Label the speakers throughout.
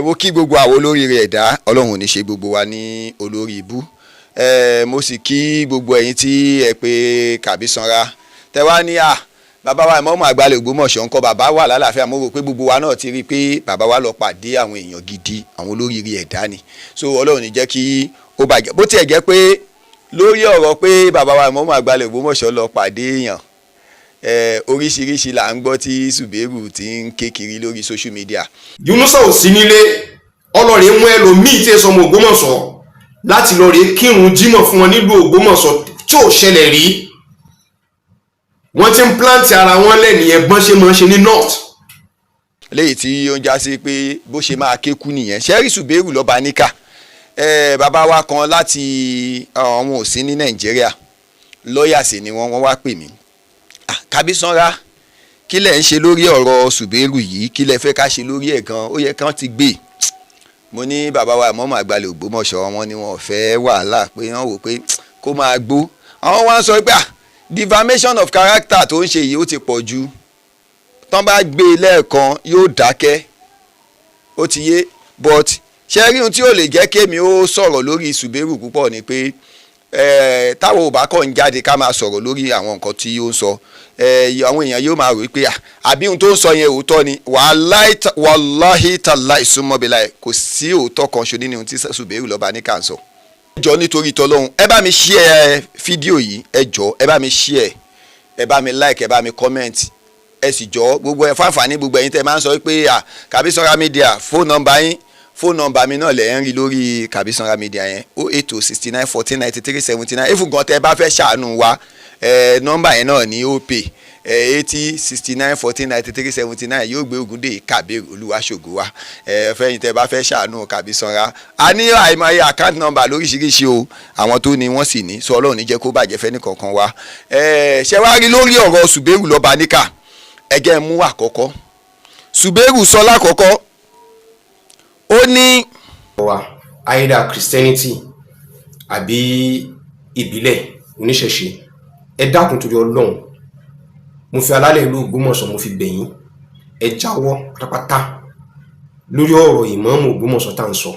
Speaker 1: Wo kí gbogbo àwọn olóríire ẹ̀dá Ọlọ́run ò ní ṣe gbogbo wa ní olórí ibú. Mo sì kí gbogbo ẹ̀yin tí ẹ pé kàbí sanra tẹ wá ní bàbá wa Imam àgbàlẹ̀ Ògbómọ̀ṣọ́ ńkọ́ bàbá wà lálàáfíà. Mo rò pé gbogbo wa náà ti rí i pé bàbá wa lọ pàdé àwọn èèyàn gidi, àwọn olóríire ẹ̀dá ni. So Ọlọ́run ní jẹ́ kí ó bàjẹ́. Bó tiẹ̀ jẹ́ pé lórí ọ̀rọ̀ pé bàbá wa Imam àgbàlẹ̀ Ògbómọ̀ṣọ́ lọ pàdé èèyàn, oríṣiríṣi là ń gbọ́ tí Subaru ti ń ké kiri lórí social media.
Speaker 2: Yunusa ò sí nílé, ọlọ́rẹ̀ mú ẹlòmíì tí ẹ sọmọ Ògbómọ̀ṣọ́ láti lọ rèé kírun jímọ̀ fún wọn nílùú Ògbómọ̀ṣọ́ tí ò ṣẹlẹ̀ rí. Wọ́n ti ń plant ara wọn lẹ́nìyẹn bọ́n ṣe máa ń ṣe ní north.
Speaker 1: Léyìí tí ó ń já sí pé bó ṣe máa kékú nìyẹn. Ṣẹ́rí Subaru lọ́ba níkà. Bàbá wa kan láti àwọn òsín ní Nàìjíríà, lọ́ọ̀yà sì ni wọ́n wá pè mí. Kábísọ́nra kí lẹ̀ ń ṣe lórí ọ̀rọ̀ Subaru yìí, kí lẹ̀ fẹ́ ká ṣe lórí ẹ̀ gan, ó yẹ kán ti gbé. Mo ní bàbá wa Imam àgbàlẹ̀ Ògbómọ̀ṣọ́ wọn ni wọn ò fẹ́ wàhálà pé wọ́n wò pé kó máa gbó. Àwọn wá ń sọ pé defamation of character tó ń ṣe yìí ó ti pọ̀ jù, tán bá gbé lẹ́ẹ̀kan yóò dákẹ́, ó ti yé. But ṣe rí ohun tí ó lè jẹ́ kémi ó sọ̀rọ̀ lórí Subaru púpọ̀ ni pé táwọn ò bá kàn ń jáde ká máa sọ̀rọ̀ lórí àwọn nǹkan tí ó ń sọ, àwọn èèyàn yóò máa rò pé àbí ohun tó ń sọ yẹn òótọ́ ni. wàláhì tàláì súnmọ́bìláì kò sí òótọ́ kan ṣo nínú ohun tí Subaru lọ́ba ní kà ń sọ. ẹ jọ̀ọ́ nítorí tọ́lọ́hun ẹ bá mi share fídíò yìí, ẹ jọ̀ọ́ ẹ bá mi share, ẹ bá mi like, ẹ bá mi comment, ẹ sì jọ̀ọ́ gbogbo ẹ fáǹfààní gbogbo ẹ̀yin tẹ́ máa ń sọ pé Kabisonra Media fóònù nọ́mbà yín, fóònù nọ́mbà mi náà lẹ̀ ń rí lórí Kabisonra Media yẹn 080 69 14 93 79. Ifùgàn tẹ́ bá fẹ́ ṣàánú wa nọ́mbà yẹn náà ní OP 80 69 14 93 79 yóò gbé Ògúndé Kabir Olúwaṣògo wa. Fẹ́yìn tẹ́ bá fẹ́ ṣàánú Kabisonra, a ní àìmọye account number lóríṣiríṣi o, àwọn tó ní wọ́n sì ní, sọ Ọlọ́run ní jẹ́ kó bàjẹ́ fẹ́ nìkankan wa. Ṣé wàá rí lórí ọ̀rọ̀ Subaru lọ́ba níkà, ẹgẹ́ mú àkọ́kọ́. Subaru sọ lákọ̀ọ́kọ́ ó ní
Speaker 2: either Christianity àbí ìbílẹ̀ oníṣẹ̀ṣe, ẹ dákun torí Ọlọ́run, mo fi alálẹ̀ ìlú Ògbómọ̀ṣọ́ mo fi bẹ̀yìn, ẹ jáwọ́ pátápátá lórí ọ̀rọ̀ Imam Ògbómọ̀ṣọ́ tá ń sọ.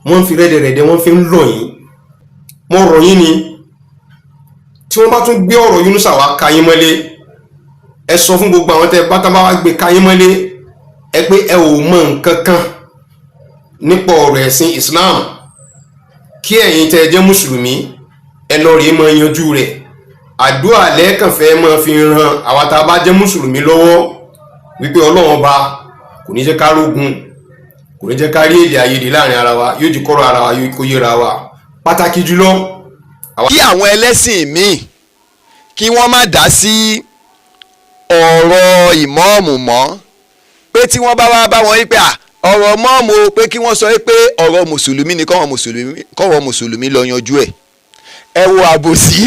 Speaker 2: Wọ́n fi rẹ́dẹ̀rẹ́dẹ́ wọ́n fi ń lọ yín, mo rọ̀ yín ni tí wọ́n bá tún gbé ọ̀rọ̀ Yunusa wá ka yín mọ́lé, ẹ sọ fún gbogbo àwọn tẹ́ bá tán bá wá gbé ka yín mọ́lé ẹ pé ẹ ò mọ nǹkan kan nípa ọ̀rọ̀ ẹ̀sìn Islam, kí ẹ̀yin tẹ́ jẹ́ mùsùlùmí ẹ lọ rèé máa yanjú rẹ̀. Àdúrà lẹ́ẹ̀kan fẹ́ máa fi ran àwa tá a bá jẹ́ mùsùlùmí lọ́wọ́ wípé Ọlọ́run Ọba kò ní jẹ́ ká rógun, kò ní jẹ́ ká rí èdè àìyedè láàrin ara wa, yóò jí kọ́rọ̀ ara wa yóò kó yẹra wa. Pàtàkì jùlọ
Speaker 1: kí àwọn ẹlẹ́sìn míì kí wọ́n má dá sí ọ̀rọ̀ ìmọ̀ọ́mù mọ́, pé tí wọ́n bá wá bá wọn wípé ọ̀rọ̀ mọ́ọ̀mù pé kí wọ́n sọ pé ọ̀rọ̀ mùsùlùmí ni kọ́wọ́ mùsùlùmí lọ yanjú ẹ̀. Ẹ wo àbòsí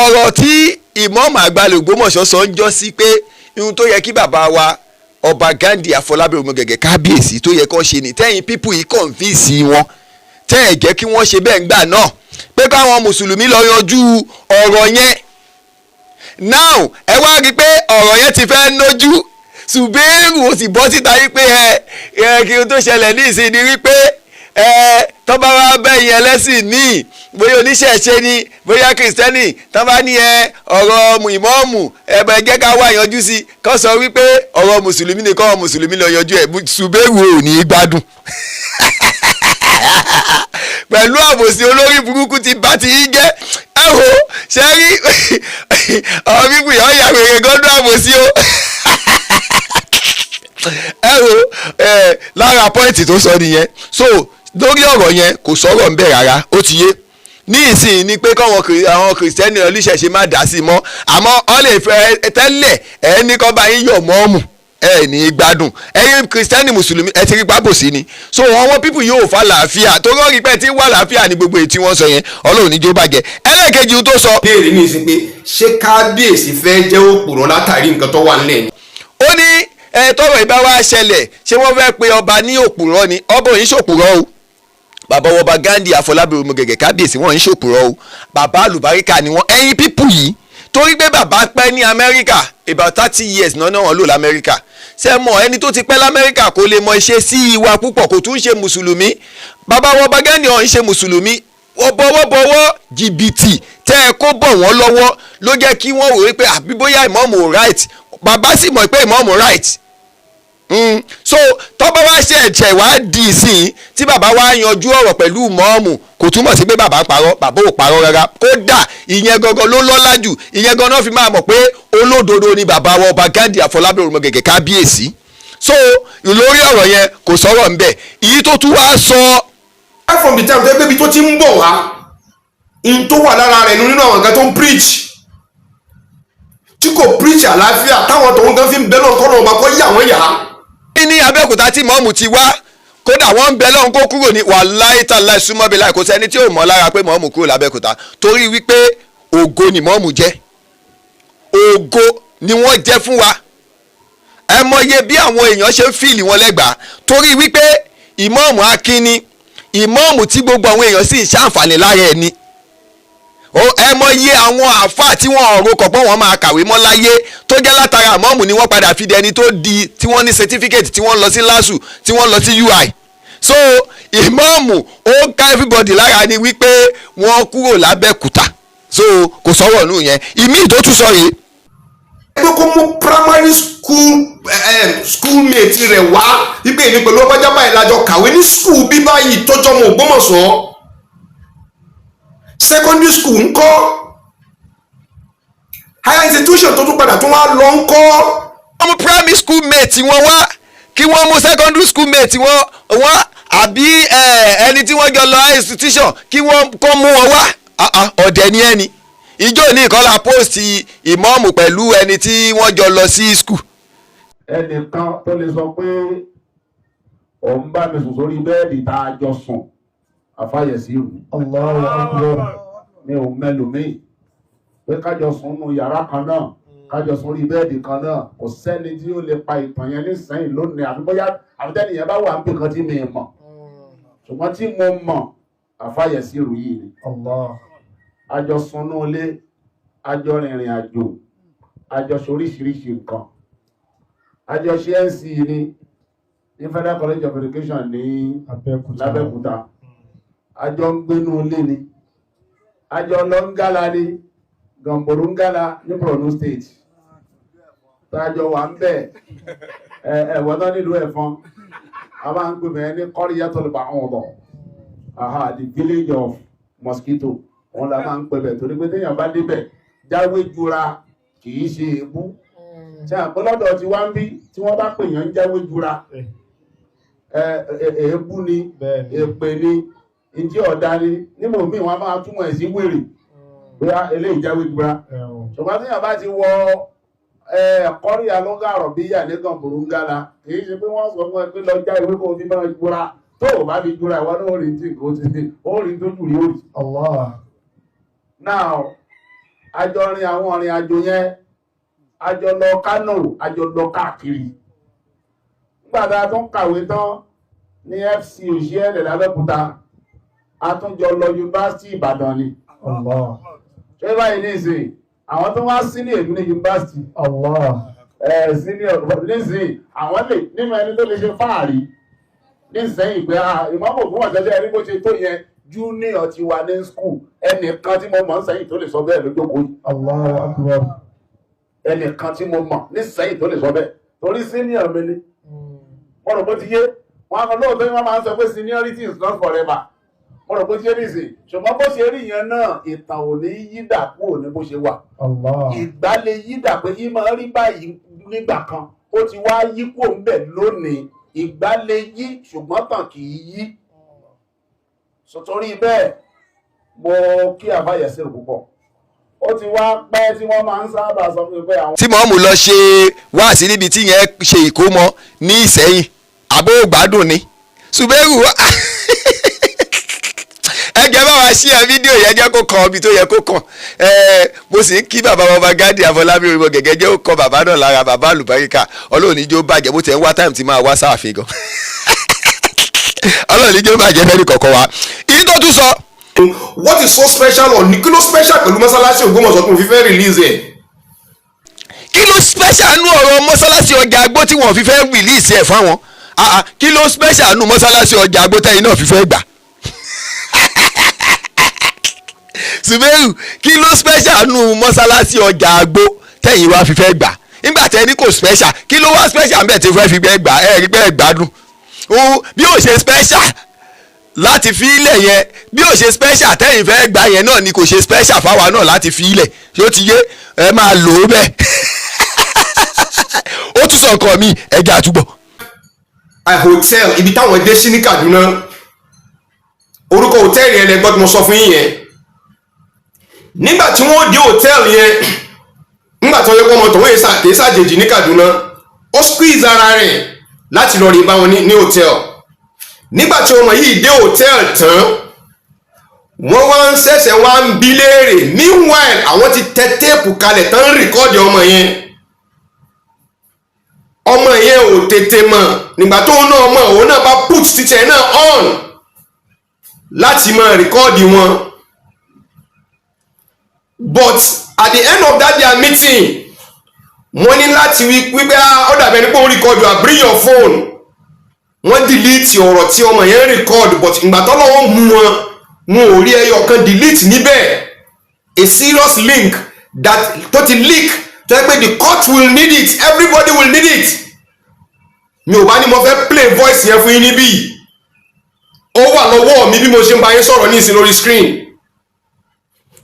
Speaker 1: ọ̀rọ̀ tí Imam àgbàlẹ̀ Ògbómọ̀ṣọ́ sọ ń jọ́ sí pé ihun tó yẹ kí bàbá wa ọba Gandhi Afọlábí Ọmọgẹ̀gẹ̀ kábíyèsí tó yẹ kó ṣe ní tẹ́yìn pípù yìí kọ̀ǹfíìsì wọn, tẹ́ ẹ̀ jẹ́ kí wọ́n ṣe bẹ́ẹ̀ ńgbà náà, pé káwọn mùsùlùmí lọ yanjú ọ̀rọ̀ yẹn. Now ẹ wá rí i pé ọ̀rọ̀ yẹn ti fẹ́ nójú. Subaru ó sì bọ́ síta wípé kí n tó ṣẹlẹ̀ ní ìsìn ni wípé tó bá wá bẹ́yìn ẹlẹ́sìn míì, bóyá oníṣẹ̀ṣe ni bóyá kìrìsìtẹ́nì, tó bá ní ọ̀rọ̀ ìmọ̀ọ́mù ẹ̀bẹ̀ jẹ́ ká wá yanjú sí, kó sọ wípé ọ̀rọ̀ mùsùlùmí ni kọ́ mùsùlùmí lọ yanjú ẹ̀. Subaru ò ní gbádùn pẹ̀lú àbòsí olórí burúkú ti bá ti yí jẹ́. Ẹ wo ṣe rí ọ̀rọ̀ bíbù yọ̀ ọ̀yà wèrè gọ́dọ̀ àbòsí o. Ẹ wo lára pọ́ìntì tó sọ nìyẹn. So lórí ọ̀rọ̀ yẹn kò sọ̀rọ̀ ń bẹ̀ rárá, ó ti yé. Ní ìsìn ni pé káwọn àwọn kìrìsìtẹ́nì oníṣẹ̀ṣe má dá sí mọ́, àmọ́ ọ lè fẹ́ tẹ́lẹ̀ ẹ ní kọ́ bá yín yọ̀ mọ́ọ̀mù ẹ ní gbádùn. Ẹ̀yin kìrìsìtẹ́nì mùsùlùmí ẹ ti rí pábòsí ni. So àwọn pípù yóò fa làáfíà tó rọrí pé tí wà làáfíà ní gbogbo èyí tí wọ́n sọ yẹn, Ọlọ́run ní jó bàjẹ́. Ẹlẹ́ẹ̀kejì tó sọ.
Speaker 2: béèrè ní ìsìn pé ṣé kábíyèsí fẹ́ jẹ́ òpùrọ̀ látàrí nǹkan tó wà nílẹ̀ ni.
Speaker 1: Ó ní tọ́rọ̀ ìbá wa ṣẹlẹ̀ ṣé wọ́n fẹ́ pe ọba ní òpùrọ̀ ni? Ọba òyìn ṣòpùrọ̀ o. Bàbá ọba Gandhi Afọlábí Ọmọgẹ̀gẹ̀ kábíyèsí wọn ń ṣòpùrọ̀ o. Bàbá àlùbáríkà ni wọ́n. Ẹ̀yin pípù yìí torí pé bàbá pẹ́ ní Amẹ́ríkà about 30 years náà wọ́n lò l'Amẹ́ríkà ṣe mọ̀ ẹni tó ti pẹ́ l'Amẹ́ríkà kò lè mọ iṣẹ́ sí ìwà púpọ̀ kò tún ṣe mùsùlùmí bàbá wọn Ọba Gani ọ̀hún ṣe mùsùlùmí bọ́wọ́bọ́wọ́ jìbìtì tẹ́ ẹ kó bọ̀ wọ́n lọ́wọ́ ló jẹ́ kí wọ́n wò wípé àbí bóyá ìmọ̀ọ́mù right bàbá sì mọ̀ pé ìmọ̀ọ́mù right so tọ́ba wá ṣe ẹ̀jẹ̀ wá di ìsìn tí bàbá wá yanjú ọ̀rọ̀ pẹ̀lú ìmọ̀ọ́mù kò túmọ̀ sí pé bàbá parọ́ bàbá ò parọ́ rárá kódà ìyẹn gangan ló lọ́lá jù ìyẹn gangan náà fi máa mọ̀ pé olódodo ni bàbá wa Ọba Gani Àfọlábí Òrùmọgẹ̀gẹ̀ kábíyèsí so lórí ọ̀rọ̀ yẹn kò sọ̀rọ̀ ńbẹ̀ èyí tó tún wá sọ.
Speaker 2: from the time tó gbébi tó ti ń bọ̀ wá in tó wà lára rẹ̀ nínú àwọn nǹkan tó ń preach tí kò preach àlàáfíà táwọn tòun gan fi ń bẹ́ náà kọ́ náà ọba kọ́ yà wọ́n yà á.
Speaker 1: ní Abẹ́òkúta tí mọ́ọ̀mù ti wá kódà wọ́n ń bẹ lọ́hún kó kúrò ní wàláì tàláì súnmọ́bi láì kó sẹ́ni tí ò mọ̀ lára pé mọ́ọ̀mù kúrò l'Abẹ́òkúta torí wípé ògo ni mọ́ọ̀mù jẹ́ ògo ni wọ́n jẹ́ fún wa ẹ mọye bí àwọn èèyàn ṣe ń fìlì wọn lẹ́gbàá torí wípé ìmọ̀ọ̀mù akínní ìmọ̀ọ̀mù tí gbogbo àwọn èèyàn sì ń ṣàǹfààní lára ẹ̀ ni ẹ mọye àwọn àáfàá tí wọ́n ọ̀rọ̀ kọ̀pọ̀ wọn máa kàwé mọ́ láyé tó jẹ́ látara ìmọ̀ọ̀mù ni wọ́n padà fi dẹni tó di tí wọ́n ní certificate tí wọ́n lọ sí LASU tí wọ́n lọ sí UI so ìmọ̀ọ̀mù ó ká everybody lára ni wípé wọ́n kúrò l'Abẹ́òkúta so kò sọ̀rọ̀ nù yẹn ìmí ìdótú sọ yìí.
Speaker 2: ẹgbẹ́ kó mú primary schoolmate rẹ̀ wá wípé èmi pẹ̀lú ọbàjá báyìí lájọ kàwé ní school bí báyìí tọ́jọ́ mọ́ Ògbómọ̀ṣọ́ secondary school ńkọ́ higher institution tó tún padà tún wá lọ ńkọ́.
Speaker 1: wọ́n mú primary school mate wọn wá kí wọ́n mú secondary school mate wọn wá àbí ẹni tí wọ́n jọ lọ higher institution kí wọ́n kọ́ mú wọn wá ọ̀dẹ̀ ni ẹni ìjọ ní ìkọlà post ìmọ̀ọ́mù pẹ̀lú ẹni tí wọ́n jọ lọ sí school.
Speaker 3: ẹnìkan tó lè sọ pé òun bá mi sùn sórí bẹ́ẹ̀dì tá a jọ sùn àfàyèsí rù.
Speaker 4: Allahu Akbar.
Speaker 3: mi ò mẹ́lòmíì pé kájọ sùn nù yàrá kan náà kájọ sùn orí bẹ́ẹ̀dì kan náà kò sẹ́ni tí ó lè pa ìtàn yẹn nísìnyí lónìí àbí bóyá àbítẹ́ni yẹn bá wà níbi kan tí mi mọ̀ ṣùgbọ́n tí mo mọ̀ àfàyèsí rù yìí ni. àjọ sùn nù ilé àjọ rìnrìn àjò àjọ ṣoríṣiríṣi nǹkan àjọ ṣe NC ní Federal College of Education ní l'Abẹ́òkúta àjọ ń gbénú ilé ni àjọ lọ ń gálà ní Gàmbòrò ń gálà ní Borno State tàjọ wà ń bẹ̀ ẹ̀wọ̀n náà nílùú Ẹ̀fọn a máa ń pè mẹ́ ní Qaryatul Ba'udah the village of mosquito wọn la máa ń pè bẹ̀ torí pé téèyàn bá débẹ̀ jáwé jura kì í ṣe èébú ṣe àpọ́lọ́dọ̀ tí wá ń bí tí wọ́n bá pè yàn ń jáwé jura èébú ni èpè ni ìdí ọ̀dá ni nímò míì wọ́n máa túmọ̀ ẹ̀ sí wèrè bóyá eléyìí jáwé jura ṣùgbọ́n téèyàn bá ti wọ Kọ́ríyà lọ́gà àrọ̀bíyà ní Gàmbòrò ń gálà kì í ṣe pé wọ́n sọ fún ẹ pé lọ já ìwé kó fi máa jura tó o bá fi jura ìwọ náà ó rí tí kò ti ó rí tó jù rí ó rí. Now àjọ rin àwọn ọ̀rìn àjò yẹn àjọ lọ Kánò àjọ lọ káàkiri nígbàtà tó ń kàwé tán ní FC Òṣìẹ̀lẹ̀ l'Abẹ́òkúta àtúnjọ lọ yunifásitì Ìbàdàn ni ṣé báyìí ní ìsìn àwọn tó wá sí ní èdè ní yunifásitì senior nísìn àwọn lè nínú ẹni tó lè ṣe fáàrí nísìnyí pé ìmọ̀mọ̀ fún ọ̀jọ́jọ́ ẹni bó ṣe tó yẹn junior ti wà ní school ẹnìkan tí mo mọ̀ ń sẹ́yìn tó lè sọ bẹ́ẹ̀ lójókòó yìí ẹnìkan tí mo mọ̀ ní sẹ́yìn tó lè sọ bẹ́ẹ̀ torí senior mi ni mo rò bó ti yé wọn kan lóòótọ́ ni wọ́n máa ń sọ pé seniority is not forever mo rò bó ti yé nìsín ṣùgbọ́n bó ṣe rí yẹn náà ìtàn ò ní yídà kúrò ní bó ṣe wà ìgbà lè yídà pé yí máa rí báyìí nígbà kan ó ti wá yí kúrò ń bẹ̀ lónìí ìgbà lè yí ṣùgbọ́n tàn kì í yí sotori bẹ́ẹ̀ mo kí àbáyẹsẹ púpọ̀ ó ti wá pẹ́ tí wọ́n máa ń sábà sọ fún mi pé àwọn.
Speaker 1: tí mọ̀ọ́mù lọ ṣe wáàsí níbi tí yẹn ṣe ìkómọ ní Ìsẹ́yìn àbó gbádùn ni Subaru ẹgẹ bá wa ṣí ẹ fídíò yẹn jẹ́ kó kàn ibi tó yẹ kó kàn mo sì ń kí bàbá Ọba Gani Àfọlábí Òrùmọgẹ̀gẹ̀ jẹ́ ó kọ bàbá náà lára bàbá àlùbáríkà Ọlọ́run ní jó bàjẹ́ bó tẹ̀ ń wá táìmù tí máa wá sáàfin gan Ọlọ́run ní jó bàjẹ́ fẹ́ẹ́ ní kọ̀ọ̀kan wa ìyí tó tún sọ
Speaker 2: what is so special on kí ló special pẹ̀lú mọ́sálásí Ògbómọ̀ṣọ́ tó fi fẹ́ release ẹ̀.
Speaker 1: kí ló special nú ọ̀rọ̀ mọ́sálásí ọjà Agbó tí wọ́n fi fẹ́ release ẹ̀ fáwọn kí ló special nú mọ́sálásí ọjà Agbó tẹ́yìn náà fi fẹ́ gbà. Subaru kí ló special nú mọ́sálásí ọjà Agbó tẹ́yìn wá fi fẹ́ gbà nígbà tẹ́ ní kò special kí ló wá special mbẹ́ tí fẹ́ fi gbà ẹ̀ rí pé gbádùn bí ó ṣe special láti fi ilẹ̀ yẹn bí ó ṣe special tẹ́yìn fẹ́ gbà yẹn náà ni kò ṣe special fáwa náà láti fi ilẹ̀ yóò ti yé ẹ máa lò ó bẹ́ẹ̀. Ó tún sọ nǹkan mi ẹja àtúbọ̀.
Speaker 2: a hotel ibi táwọn dé sí ní Kaduna orúkọ hòtẹ́ẹ̀lì yẹn lẹ́gbọ́n tí mo sọ fún yín yẹn nígbà tí wọ́n dé hòtẹ́ẹ̀lì yẹn nígbà tí wọ́n yẹ kó ọmọ tọ̀wọ́ yẹn ṣàjèjì ní Kaduna ó squeeze ara rẹ̀ láti lọ rí bá wọn ní hòtẹ́ẹ̀lì nígbà tí ọmọ yìí dé hòtẹ́ẹ̀lì tán wọ́n wá ń ṣẹ̀ṣẹ̀ wá ń bi léèrè meanwhile àwọn ti tẹ téèpù kalẹ̀ tán ń rìkọ́ọ̀dì ọmọ yẹn ò tètè mọ̀ nígbà tó ń náà mọ̀ òun náà bá put teacher náà on láti máa rìkọ́ọ̀dì wọn but at the end of that their meeting wọ́n ní láti wípé ó dàbẹ̀ ní pé ó rìkọ́ọ̀dì bring your phone wọ́n delete ọ̀rọ̀ tí ọmọ yẹn rìkọ́ọ̀dì but ìgbà tó lọ́wọ́ mú wọn ò rí ẹyọ kan delete níbẹ̀ a serious link that tó ti leak tó yẹ pé the court will need it everybody will need it mi ò bá ní mo fẹ́ play voice yẹn fún yín níbí ó wà lọ́wọ́ mi bí mo ṣe ń bá yín sọ̀rọ̀ ní ìsìn lórí screen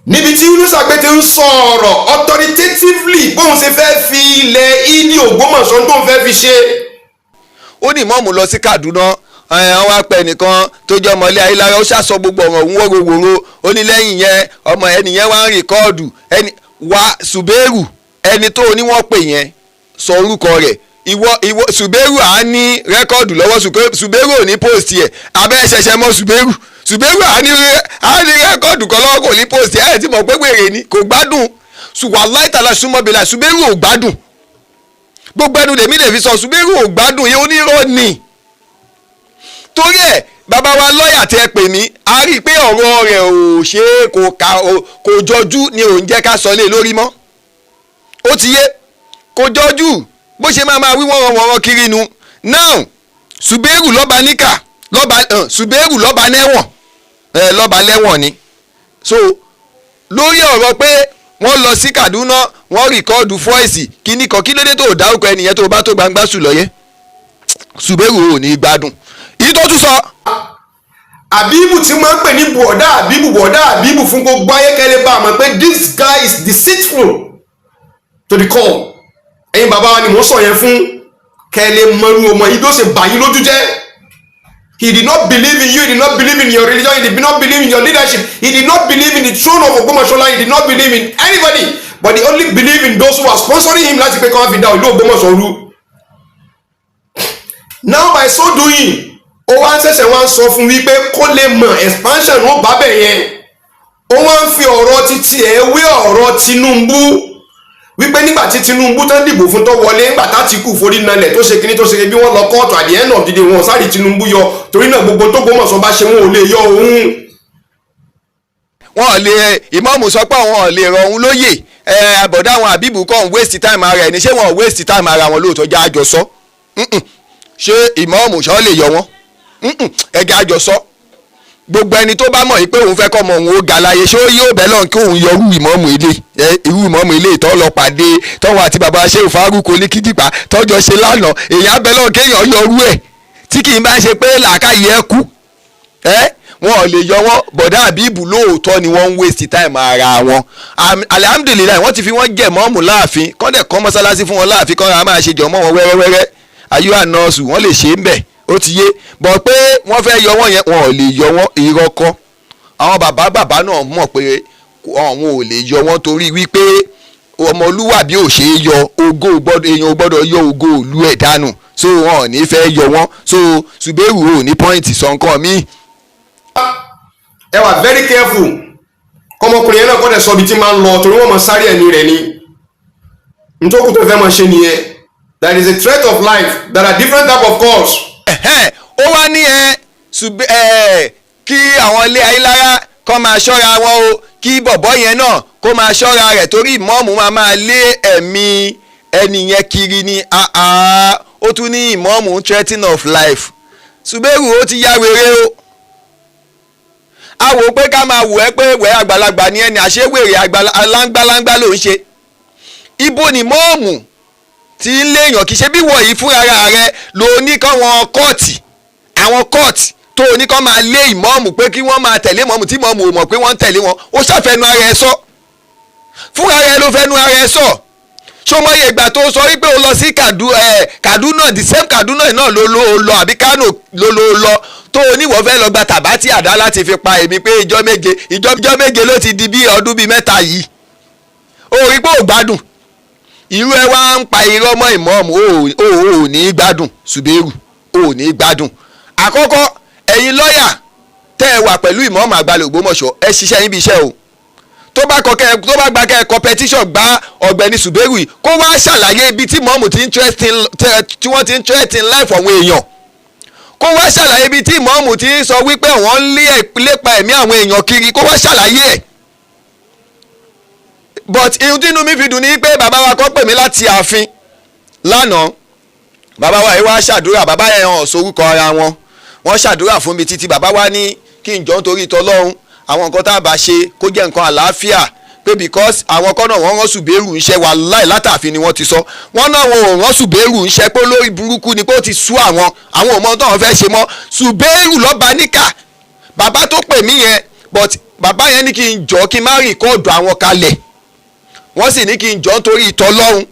Speaker 2: níbi tí Yunusa Agbe ti ń sọ̀rọ̀ authoritatively bóun ṣe fẹ́ fi ilẹ̀ ìdí Ògbómọ̀ṣọ́ tó ń fẹ́ fi ṣe.
Speaker 1: Ó ní Imam lọ sí Kaduna wọ́n wá pẹ́ nìkan tó jẹ́ ọmọlé ayélujára ó ṣàṣọ gbogbo ọ̀rọ̀ òun wọ́rọ̀wọ́rọ̀ ó ní lẹ́yìn yẹn ọmọ ẹnìyẹn wá ń rìkọ́ọ̀dù Subaru ẹni tó ní wọ́n pè yẹn sọ orúkọ rẹ̀ ìwọ Subaru à ní rẹ́kọ́ọ̀dù lọ́wọ́ Subaru ò ní post yẹ abẹ́ ṣẹ̀ṣẹ̀ mọ́ Subaru à ní rẹ́kọ́ọ̀dù kan lọ́wọ́ kò ní post yẹ ẹ̀ tí mo pé wèrè ni kò gbádùn wàláhì tàlá súnmọ́bìlà Subaru ò gbádùn gbogbo ẹnu lèmi lè fi sọ Subaru ò gbádùn yẹn onírọ́ ni torí ẹ̀ bàbá wa lọ́ọ̀yà tẹ́ pè mí a rí i pé ọ̀rọ̀ rẹ̀ ò ṣe é kò jọjú ni ò ń jẹ́ ká sọ lé lórí mọ́ ó ti yé kò jọjú bó ṣe máa wí wọ́n kiri nu now Subaru lọ́ba níkà Subaru lọ́ba lẹ́wọ̀n lọ́ba lẹ́wọ̀n ni so lórí ọ̀rọ̀ pé wọ́n lọ sí Kaduna wọ́n rìkọ́ọ̀dù fọ́ìsì kíní kan kí ló dé tó dárúkọ ẹnìyẹn tó bá tó gbangba sùn lọ́yẹ́ Subaru ò ní gbádùn èyí tó tún sọ.
Speaker 2: Àbíbù tí wọ́n ń pè ní bọ̀dá Àbíbù fún gbogbo ayékẹ́lẹ́ bá a mọ̀ pé this guy is deceitful to the core ẹ̀yin bàbá wa ni mò ń sọ yẹn fún kẹ́lẹ́ mọ́rú ọmọ yìí tó ṣe bà yín lójú jẹ́. He did not believe in you, he did not believe in your religion, he did not believe in your leadership, he did not believe in the throne of Ogbomosho, he did not believe in anybody, but he only believed in those who are sponsoring him láti pé kí wọ́n fi dá ìlú Ogbomosho rú. Now by so doing ó wá ń ṣẹ̀ṣẹ̀ wá ń sọ fún wípé kó lè mọ̀ expansion ó bá bẹ̀ yẹn ó wá ń fi ọ̀rọ̀ títí ẹ̀ wé ọ̀rọ̀ Tinubu wípé nígbà tí Tinubu tán dìbò fún tó wọlé nígbà t'Átíkù forí nalẹ̀ tó ṣe kíní tó ṣe bí wọ́n lọ kóòtù at the end of the day wọn sáré Tinubu yọ torí náà gbogbo tó Ògbómọ̀ṣọ́ bá ṣe wọn ò lè yọ òun.
Speaker 1: wọn ò lè Imam sọ pé wọn ò lè rọ òun lóyè àbọ̀dá àwọn Àbíbù kàn waste time ara ẹ̀ ní ṣé wọn ò waste time ara wọn lóòótọ́ já àjọ sọ ṣé Imam sọ lè yọ wọn ẹ̀gẹ́ àjọ sọ gbogbo ẹni tó bá mọ̀ yìí pé òun fẹ́ kọ́ ọmọ òun ó ga láyé ṣé yóò bẹ̀ lọ́n kí òun yọ irú ìmọ̀ọ́mù ilé ìtọ́ lọ pàdé tọ́wọ́ àti bàbá Ṣéhù Fárúkù oníkídìpá tọ́jọ́ ṣe lánàá èèyàn bẹ̀ lọ́n kéèyàn yọ irú ẹ̀ tí kì í bá ṣe pé làákàyè ẹ̀ kú wọn ò lè yọ wọn bọ̀dá Àbíbù lóòótọ́ ni wọ́n ń waste time ara wọn alihamudulilayi wọ́n ti fi wọ́n jẹ̀ mọ́ọ̀mù láàfin kọ́ndẹ̀ kọ́ mọ́sálásí fún wọn láàfin kọ́ra máa ṣe jọ mọ́ wọn wẹ́rẹ́wẹ́rẹ́ ayé ànọ́ọ̀sù wọ́n lè ṣe é ń bẹ̀ ó ti yé bọ̀ pé wọ́n fẹ́ yọ wọ́n yẹn wọn ò lè yọ wọ́n irọ́ kọ́ àwọn bàbá náà mọ̀ pé àwọn ò lè yọ wọ́n torí wípé ọmọlúwàbí ò ṣe é yọ èèyàn ò gbọ́dọ̀ yọ ògo ìlú ẹ̀ dànù so wọn ò ní fẹ́ yọ wọ́n so Subaru ò ní pọ́ìntì sọ nǹkan míì.
Speaker 2: ẹ wà very careful kọmọkùnrin yẹn náà kọ́ dẹ̀ sọ ibi tí máa ń lọ torí wọ́n mọ sáré ẹ̀mí rẹ̀ ni nítorí tó fẹ́ máa ṣe nìyẹn there is a threat of life there are different type of calls.
Speaker 1: ó wá ní kí àwọn ilé ayélujára kó máa ṣọ́ra wọn o kí bọ̀bọ́ yẹn náà kó máa ṣọ́ra rẹ̀ torí ìmọ̀ọ́mù máa lé ẹ̀mí ẹni yẹn kiri ni ó tún ní ìmọ̀ọ́mù threatening of life. Subaru ó ti yá wèrè o. a wò pé ká máa wò ẹ́ pé wẹ́ àgbàlagbà ni ẹni àṣewèrè aláńgbáláńgbá ló ń ṣe. ibo ni mọ́ọ̀mù tí ń léèyàn kì í ṣe bí wọ̀nyí fúnra rẹ̀ ló ní káwọn kóòtì àwọn kóòtì tó ní kán máa lé ìmọ̀ọ̀mù pé kí wọ́n máa tẹ̀lé mọ̀ọ̀mù tí mọ̀ọ̀mù ò mọ̀ pé wọ́n ń tẹ̀lé wọn ó ṣàfẹ́nu ara ẹ̀ sọ fúnra rẹ̀ ló fẹ́nu ara ẹ̀ sọ ṣọmọye ìgbà tó sọ wípé o lọ sí Kaduna the same Kaduna náà ló lọ àbí Kano ló lọ tó oníwọ̀ fẹ́ lọ gba tàbátì àdá láti fi pa èmi pé ìjọ méje ló ti di bí ọdún bíi mẹ́ta yìí ó rí pé ò gbádùn irú ẹ wá ń pa irọ́ mọ́ ìmọ̀ọ́mù ò ní gbádùn Subaru ò ní gbádùn. àkọ́kọ́ ẹ̀yin lọ́ọ̀yà tẹ́ ẹ wà pẹ̀lú ìmọ̀ọ́mù àgbàlẹ̀ Ògbómọ̀ṣọ́ ẹ ṣiṣẹ́ yín bí iṣẹ́ o tó bá gba kẹ́ competition gba ọ̀gbẹ́ni Subaru yìí kó wá ṣàlàyé ibi tí mọ̀ọ́mù tí wọ́n ti ń threaten life àwọn èèyàn kó wá ṣàlàyé ibi tí mọ̀ọ́mù ti ń sọ wípé wọ́n ń lépa ẹ̀mí àwọn èèyàn kiri kó wá ṣàlàyé ẹ̀. but ihun tí inú mi fi dùn ní pé bàbá wa kọ́ pè mí láti ààfin lánàá bàbá wa yìí wá ṣàdúrà bàbá yẹn hàn sórúkọ ara wọn wọ́n ṣàdúrà fún mi títí bàbá wa ní kí n jọ nítorí tọlọ́run àwọn nǹkan tá a bá ṣe kó jẹ́ nǹkan àlàáfíà pé because àwọn kan náà wọ́n rán Subaru ń ṣe wàláhì látàfin ni wọ́n ti sọ wọ́n náà wọn ò rán Subaru ń ṣe pé lórí burúkú ni pé ó ti sú àwọn ò mọ tó wọn fẹ́ ṣe mọ́ Subaru lọ́ba níkà bàbá tó pè mí yẹn but bàbá yẹn ní kí n jọ kí n má rìkọ́ọ̀dù àwọn kalẹ̀ wọ́n sì ní kí n jọ nítorí ìtọ́lọ́run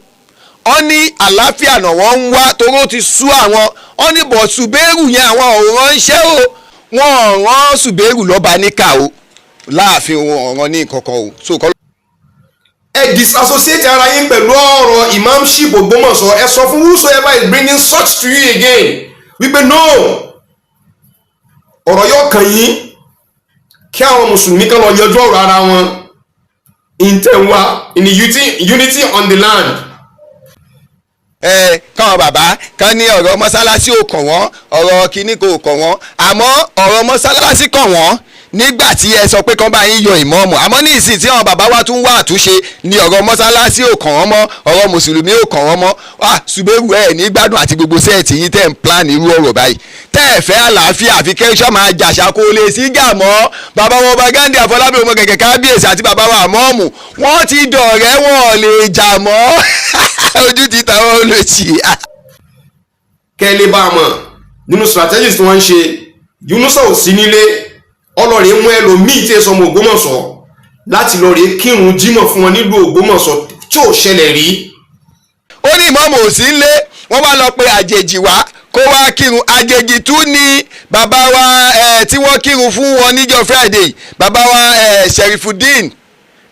Speaker 1: wọ́n ní àlàáfíà náà wọ́n ń wá torí ó ti sú àwọn wọ́n ní bọ̀ Subaru yẹn àwọn ò ránṣẹ́ o wọ́n rán Subaru lọ́ba níkà o láàfin wọn ọ̀ràn ní kankan o so kọ́.
Speaker 2: ẹ disassociate ara yín pẹ̀lú ọ̀rọ̀ imamship Ògbómọ̀ṣọ́ ẹ sọ fún whosoever is bringing such to you again wípé no ọ̀rọ̀ yóò kàn yín kí àwọn mùsùlùmí kan lọ yanjú ọ̀rọ̀ ara wọn in unity on the land.
Speaker 1: káwọn bàbá kan ní ọ̀rọ̀ mọ́sálásí ò kàn wọ́n ọ̀rọ̀ kínní kò kàn wọ́n àmọ́ ọ̀rọ̀ mọ́sálásí kàn wọ́n nígbà tí ẹ sọ pé kán bá yín yọ ìmọ̀ọ́mù àmọ́ ní ìsìn tí àwọn bàbá wa tún wá àtúnṣe ní ọ̀rọ̀ mọ́sálásí ò kàn wọ́n mọ́ ọ̀rọ̀ mùsùlùmí ò kàn wọ́n mọ́ Subaru ẹ̀ ní gbádùn àti gbogbo sẹ́ẹ̀tì yín tẹ̀ ń plan irú ọ̀rọ̀ báyìí tẹ́ ẹ̀ fẹ́ àlàáfíà àfi kẹ́sọ́ máa jàṣà kó lè sí gà mọ́ bàbá wọn bá Ghandi Àfọlábí ọmọ kẹ̀kẹ́ kábíyèsí àti bàbá wa àmọ́ọ̀mù wọ́n ti dọ̀rẹ́ wọn lè jà mọ́ ojú ti tàwọn olóòtú.
Speaker 2: kẹ́lẹ́ bá a mọ̀ nínú strategies tí wọ́n ń ṣe Yunusa ò sí nílé ọlọ́rẹ̀ mú ẹlòmíì tí ẹ sọmọ Ògbómọ̀ṣọ́ láti lọ rèé kírun jímọ̀ fún wọn nílùú Ògbómọ̀ṣọ́ tí ò ṣẹlẹ̀ rí.
Speaker 1: ó ní ìmọ̀ọ́mù ò sí nílé wọ́n wá lọ pe àjèjì wá kó wá kírun àjèjì tún ní bàbá wa tí wọ́n kírun fún wọn níjọ́ Friday bàbá wa Sherifudeen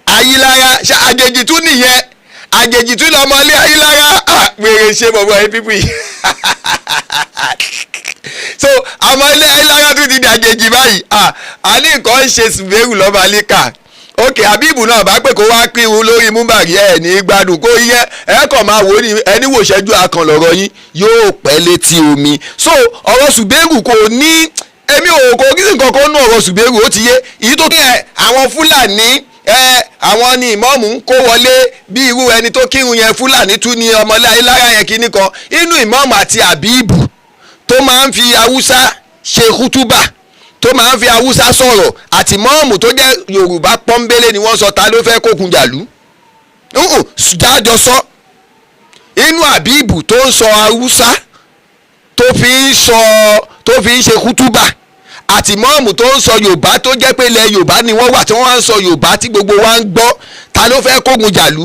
Speaker 1: Ayilara àjèjì tún nìyẹn àjèjì tún lọ́mọ ilé Ayilara wèrè ṣe bọ̀bọ̀ ẹ pípì so àmọ́ ilé Ayilara tún ti di àjèjì báyìí àní nǹkan ń ṣe Subaru lọ́ba líkà ok Habibu náà bá pè kó wá kírun lórí múbàrí ẹ ní gbádùn kó yẹ ẹ kàn máa wò ní ẹni wò ṣẹ́jú akàn lọ́rọ̀ yín yóò pẹ́ létí omi so ọ̀rọ̀ Subaru kò ní èmi ò kò kí nǹkan kan nú ọ̀rọ̀ Subaru ó ti yé èyí tó kí ẹ àwọn Fúlàní àwọn ni ìmọ̀ọ́mù ń kó wọlé bí irú ẹni tó kírun yẹn Fúlàní tún ní ọmọlé Ayilara yẹn kíní kan inú ìmọ̀ọ́mù àti Habibu tó máa ń fi Haúsá ṣe kútúbà tó máa ń fi Haúsá sọ̀rọ̀ àti mọ́ọ̀mù tó jẹ́ Yorùbá pọ́nbélé ni wọ́n sọ ta ló fẹ́ kókun jàlú jájọ sọ inú Habibu tó ń sọ Haúsá tó fi ń ṣe kútúbà àti mọ́ọ̀mù tó ń sọ Yorùbá tó jẹ́ pé ilẹ̀ Yorùbá ni wọ́n wà tí wọ́n wá ń sọ Yorùbá tí gbogbo wa ń gbọ́ ta ló fẹ́ kókun jàlú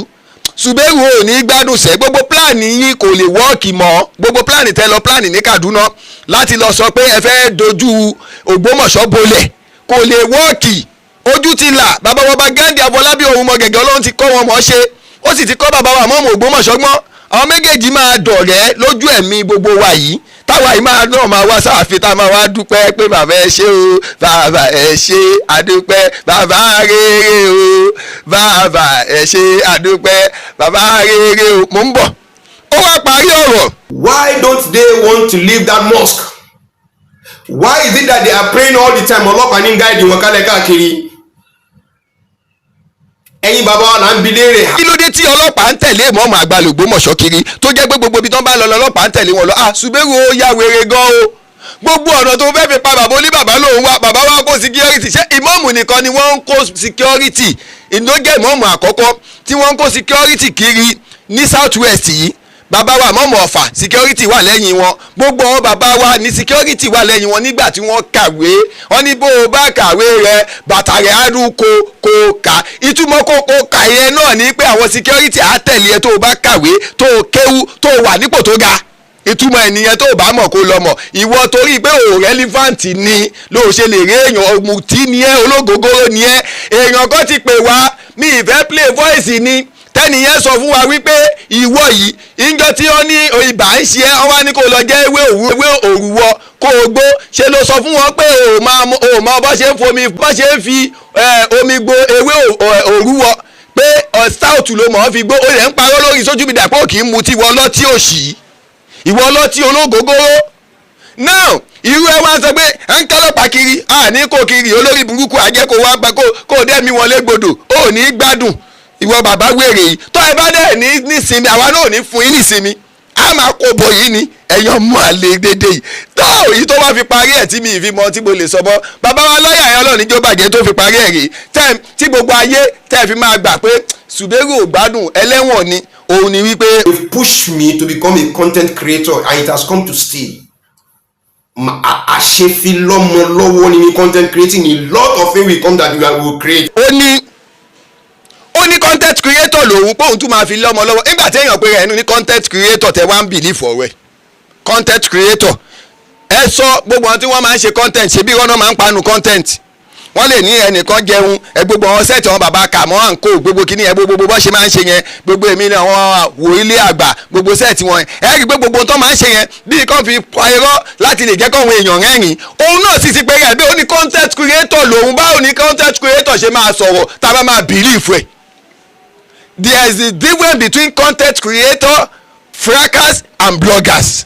Speaker 1: Subaru ò ní gbádùn sẹ́ gbogbo pílánì yín kò lè wọ́ọ̀kì mọ́ gbogbo pílánì tẹ́ lọ pílánì ní Kaduna láti lọ sọ pé ẹ fẹ́ dojú Ògbómọ̀ṣọ́ bolẹ̀ kò lè wọ́ọ̀kì ojú ti là bàbá wọn bá Ghandi Àfọlábí ohun mọ gẹ́gẹ́ Ọlọ́run ti kọ́ wọn mọ́ ṣe ó sì ti kọ́ bàbá wa mọ́mọ́ Ògbómọ̀ṣọ́ gbọ́n àwọn méjèèjì máa dọ̀rẹ́ lójú ẹ̀mí gbogbo wa yìí táwa yìí náà máa wá sáàfin tá a máa wá dúpẹ́ pé bàbá ẹ ṣé o bàbá ẹ ṣé àdúpẹ́ bàbá rere o bàbá ẹ ṣé àdúpẹ́ bàbá rere o mò ń bọ̀ ó wá parí ọ̀rọ̀.
Speaker 2: Why don't they want to leave that mosque? Why is it that they are praying all the time ọlọ́pàá ní gáàdì wọn kálẹ̀ káàkiri ẹ̀yin bàbá wa là ń bi léèrè.
Speaker 1: kí ló dé tí ọlọ́pàá ń tẹ̀lé Imam Agba l'Ògbómọ̀ṣọ́ kiri tó jẹ́ pé gbogbo ibi tán bá lọ ọlọ́pàá ń tẹ̀lé wọn lọ Subaru ó ya wèrè gan o gbogbo ọ̀nà tó fẹ́ fi pa bàbá oníbàbá lòun wá bàbá wa kó security ṣé Imam nìkan ni wọ́n ń kó security ìdójẹ́ Imam àkọ́kọ́ tí wọ́n ń kó security kiri ní south west yìí bàbá wa mọ̀mọ́ ọ̀fà security wà lẹ́yìn wọn gbogbo wọn bàbá wa ní security wà lẹ́yìn wọn nígbà tí wọ́n kàwé wọn ní bó o bá kàwé rẹ bàtà rẹ á dún kó kà ìtumọ̀ kó kà yẹn náà ní pé àwọn security á tẹ̀lé ẹ tó o bá kàwé tó o kéwú tó o wà nípò tó ga ìtumọ̀ ènìyàn tó o bá mọ̀ kó lọ mọ̀ ìwọ torí pé o relevant ni ló ṣe lè rí èèyàn ọ̀mùtí ni ẹ ológógóró ni ẹ èèyàn kan ti pè wá mi ìfẹ́ play voice ni tẹ́nìyẹn sọ fún wa wípé ìwọ yìí ìjọ tí ó ní ibà ń ṣe ẹ́ wọ́n wá ní kó lọ jẹ́ ewé òrùwọ kó o gbó ṣe ló sọ fún wọn pé o mọ bó ṣe ń fomi bó ṣe ń fi omi gbo ewé òrùwọ pé stout ló mọ̀ ọ́ fi gbó ó lè ń parọ́ lórí sójú mi dàpọ̀ kì í mu tí wọ́n lọ́tí òṣì ìwọ lọ́tí ológógóró now irú ẹ wá sọ pé à ń kálọ̀pàá kiri ní kò kiri olórí burúkú àjẹ́ kó wá gbà kó dẹ́mi wọn légbodò ó ní gbádùn ìwọ bàbá wèrè yìí tó ẹ bá dẹ̀ ní nísinmi àwa náà ní fún yín nísinmi a máa kó bọ̀ yìí ni ẹ̀yàn mú àlè dédé yìí tó èyí tó wá fi parí ẹ̀ tí mi ì fi mọ tí mo lè sọ bọ́ bàbá wa lọ́ọ̀yà yẹn ọlọ́ọ̀ni jó bàjẹ́ tó fi parí ẹ̀ rèé tí gbogbo ayé tẹ́ fi máa gbà pé Subaru ò gbádùn ẹlẹ́wọ̀n ni òun ni wípé.
Speaker 2: They pushed me to become a content creator and it has come to stay. àṣefilọ́mọ lọ́wọ́ ni content creating a lot of things will come that we will create.
Speaker 1: ó ní content creator lòun pé òun tún máa fi lọ́mọ lọ́wọ́ nígbà tí èèyàn pé ẹnu ní content creator tẹ wá ń believe ọ̀rọ̀ ẹ̀ content creator ẹ sọ gbogbo àwọn tí wọ́n máa ń ṣe content ṣe bí wọ́n náà máa ń panu content wọ́n lè ní ẹnìkan jẹun gbogbo àwọn sẹ́ẹ̀tì àwọn bàbá kà mọ́ à ń kó gbogbo kíní ẹ gbogbo bó ṣe máa ń ṣe yẹn gbogbo èmi ni àwọn wòlíì àgbà gbogbo sẹ́ẹ̀tì wọn ẹ rí i pé gbogbo tó máa ń ṣe yẹn bí kan fi pa irọ́ láti lè jẹ́ kọ́wọn èèyàn rẹ́rìn òun náà sì ti pé rẹ̀ bí ó ní content creator lòun báwo ní content creator ṣe máa sọ̀rọ̀ tá a bá máa believe ẹ̀. There is a difference between content creator, frackers and bloggers.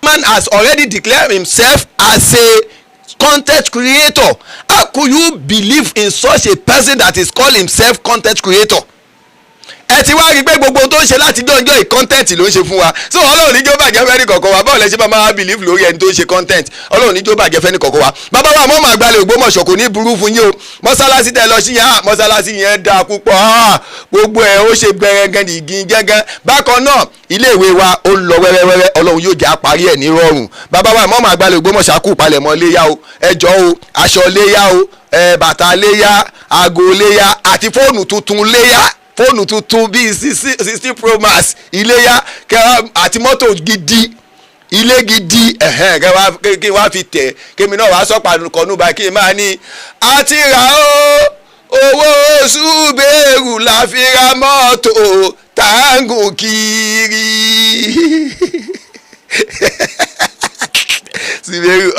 Speaker 1: Man has already declared himself as a content creator. How could you believe in such a person that is called himself content creator? ẹ ti wá rí i pé gbogbo tó ń ṣe láti jọ́njọ́ ì content ló ń ṣe fún wa so ọlọ́run níjó bàjẹ́ fẹ́ni kọ̀ọ̀kan wa báwo lẹ ṣe máa believe lórí ẹni tó ń ṣe content ọlọ́run níjó bàjẹ́ fẹ́ni kọ̀ọ̀kan wa bàbá wa mọ́ màá gbalẹ̀ Ògbómọ̀ṣọ́ kò ní burú fún yín o mọ́sálásí tẹ lọ sí yẹn mọ́sálásí yẹn dáa púpọ̀ gbogbo ẹ̀ ó ṣe gbẹrẹgẹn ìgìn gẹ́gẹ́ bákan náà iléèwé wa ó ń lọ wẹ́rẹ́wẹ́rẹ́ ọlọ́run yóò jẹ́ àparí ẹ̀ ní rọrùn bàbá wa mọ́ màá gbalẹ̀ Ògbómọ̀ṣọ́ kù palẹ̀mọ́ léyà o ẹjọ́ o aṣọ léyà o bàtà léyà aago léyà àti fóònù tuntun léyà fóònù tuntun bíi 60 Pro Max iléyà àti mọ́tò gidi ilé gidi kí wá fi tẹ̀ kémi náà wàá sọ́pà kọ́nú bá kí n máa ní àti rà ó owó Subaru la fi ra mọ́tò táǹgù kiri Subaru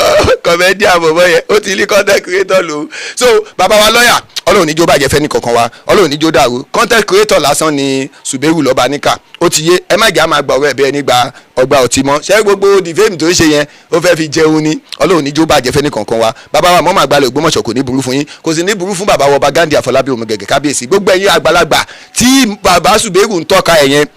Speaker 1: kọ̀mẹ́dì àbọ̀bọ̀ yẹn ó ti ní content creator lò so bàbá wa lọ́ọ̀yà ọlọ́run níjó bàjẹ́ fẹ́ ní kankan wa ọlọ́run níjó dàrú content creator lásán ni Subaru lọ́ba níkà ó ti yé ẹ má jẹ́ àmà gbà ọ̀rọ̀ ẹ̀ bẹ́ẹ̀ nígbà ọgbà ọtí mọ́ ṣé gbogbo dìfẹ́mì tó ń ṣe yẹn ó fẹ́ fi jẹun ní ọlọ́run níjó bàjẹ́ fẹ́ ní kankan wa bàbá wa mọ́ màá gbalẹ̀ Ògbómọ̀ṣọ́ kò ní burú fún yín kò sì ní burú fún bàbá wa ọba Ghandi Àfọlábí Òmùgẹ̀gẹ̀ kábíyèsí gbogbo ẹ̀yin àgbàlagbà tí bàbá Subaru ń tọ́ka ẹ̀ yẹn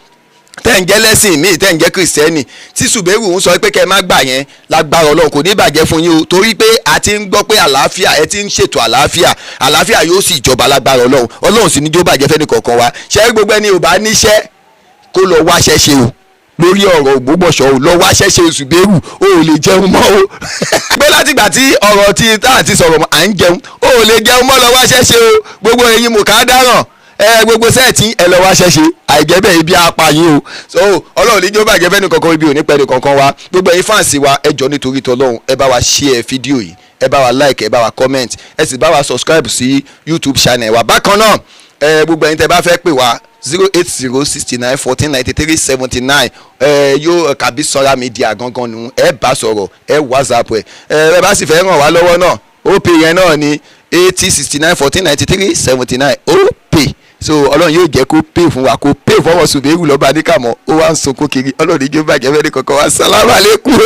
Speaker 1: tẹ́ ń jẹ́ lẹ́sìn míì tẹ́ ń jẹ́ kìrìsìtẹ́nì tí Subaru ń sọ pé kẹ́ ẹ má gbà yẹn lágbára ọlọ́run kò ní bàjẹ́ fún yín o torí pé a ti ń gbọ́ pé àlàáfíà ẹ ti ń ṣètò àlàáfíà yóò sì jọba lágbára ọlọ́run sì ní jó bàjẹ́ fẹ́ni kọ̀ọ̀kan wa ṣé gbogbo ẹni ò bá níṣẹ́ kó lọ wáṣẹ́ ṣe o lórí ọ̀rọ̀ Ògbómọ̀ṣọ́ o lọ wáṣẹ́ ṣe Subaru o ò lè jẹun mọ́ o pé látìgbà tí ọ̀rọ̀ tí tá àti sọ̀rọ̀ à ń jẹun o ò lè jẹun mọ́ lọ wáṣẹ́ ṣe o gbogbo ẹ̀yin mò ká dáràn gbogbo sẹ́ẹ̀tì ẹ lọ wá ṣẹ́ṣe àìjẹ́bẹ̀ ibi apá yín o so ọlọ́run níjó bàjẹ́ fẹ́ni kankan ibi òní pẹ́ẹ́ni kankan wa gbogbo ẹ̀yin fáǹsì wa ẹ jọ̀ọ́ nítorí tọlọ́run ẹ bá wa share fídíò yìí ẹ bá wa like ẹ bá wa comment ẹ sì bá wa subscribe sí YouTube channel wa bákan náà gbogbo ẹ̀yin tẹ́ bá fẹ́ pè wá 08069149379 yóò kàbí sọ́ra media gangan nù ẹ bá sọ̀rọ̀ ẹ WhatsApp ẹ bá sì fẹ́ ràn wá lọ́wọ́ náà ó pè yẹn náà ní 8069149379 ó pè so ọlọ́run yóò jẹ́ kó pay fún wa kó pay fọwọ́ Subaru lọ́ba níkàmọ́ ó wá ń sunkún kiri ọlọ́run ní jẹ́ bàjẹ́ fẹ́ẹ́ ní kankan wá sálámà lẹ́kùn o.